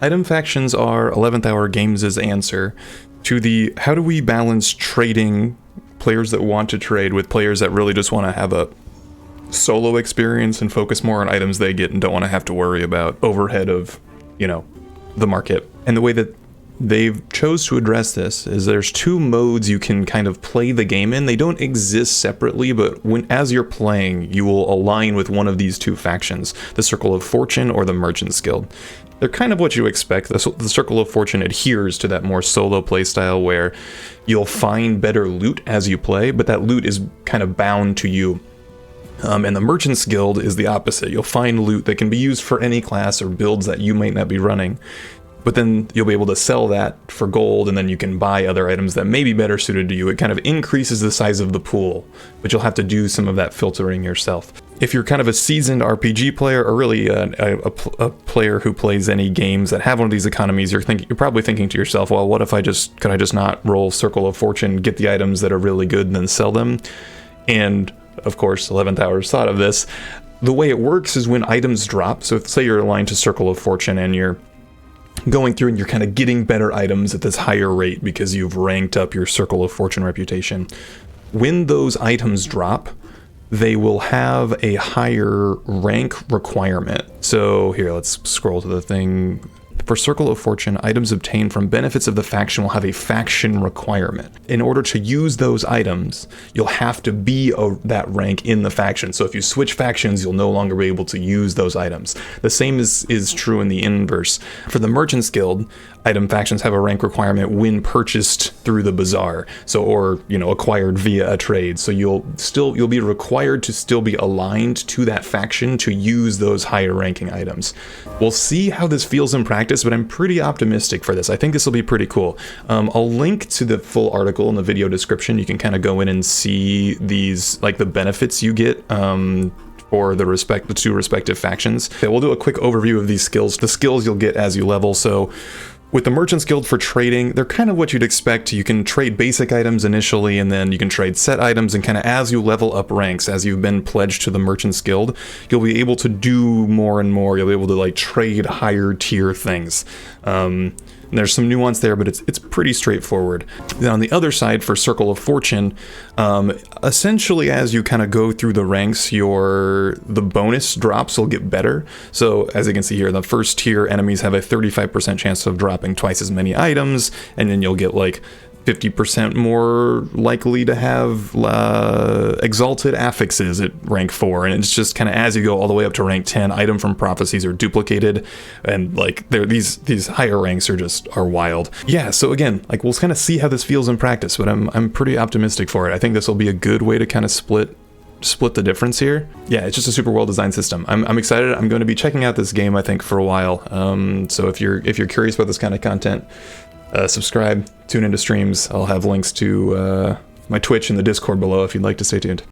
Item factions are 11th Hour Games' answer to the how do we balance trading players that want to trade with players that really just want to have a solo experience and focus more on items they get and don't want to have to worry about overhead of, you know, the market. And the way that they've chose to address this is there's two modes you can kind of play the game in. They don't exist separately, but as you're playing, you will align with one of these two factions, the Circle of Fortune or the Merchant's Guild. They're kind of what you expect. The Circle of Fortune adheres to that more solo playstyle where you'll find better loot as you play, but that loot is kind of bound to you. And the Merchant's Guild is the opposite. You'll find loot that can be used for any class or builds that you might not be running. But then you'll be able to sell that for gold, and then you can buy other items that may be better suited to you. It kind of increases the size of the pool, but you'll have to do some of that filtering yourself. If you're kind of a seasoned RPG player, or really a player who plays any games that have one of these economies, you're probably thinking to yourself, well, what if could I just not roll Circle of Fortune, get the items that are really good, and then sell them? And of course, 11th Hour's thought of this. The way it works is when items drop, so say you're aligned to Circle of Fortune and you're going through and you're kind of getting better items at this higher rate because you've ranked up your Circle of Fortune reputation. When those items drop, they will have a higher rank requirement. So here, let's scroll to the thing. For Circle of Fortune, items obtained from benefits of the faction will have a faction requirement. In order to use those items, you'll have to be that rank in the faction. So if you switch factions, you'll no longer be able to use those items. The same is true in the inverse. For the Merchant's Guild, item factions have a rank requirement when purchased through the bazaar, or acquired via a trade. So you'll be required to still be aligned to that faction to use those higher ranking items. We'll see how this feels in practice, but I'm pretty optimistic for this. I think this will be pretty cool. I'll link to the full article in the video description. You can kind of go in and see these, like the benefits you get for the two respective factions. Okay, we'll do a quick overview of these skills. The skills you'll get as you level. So with the Merchant's Guild for trading, they're kind of what you'd expect. You can trade basic items initially, and then you can trade set items, and kind of as you level up ranks, as you've been pledged to the Merchant's Guild, you'll be able to do more and more. You'll be able to like trade higher tier things. And there's some nuance there, but it's pretty straightforward. Then on the other side, for Circle of Fortune, essentially as you kind of go through the ranks, the bonus drops will get better. So as you can see here, the first tier enemies have a 35% chance of dropping twice as many items, and then you'll get like 50% more likely to have exalted affixes at rank 4, and it's just kind of as you go all the way up to rank 10, item from prophecies are duplicated, and like these higher ranks are wild. Yeah, so again, like we'll kind of see how this feels in practice, but I'm pretty optimistic for it. I think this will be a good way to kind of split the difference here. Yeah, it's just a super well designed system. I'm excited. I'm going to be checking out this game, I think, for a while. So if you're curious about this kind of content, subscribe, tune into streams. I'll have links to my Twitch and the Discord below if you'd like to stay tuned.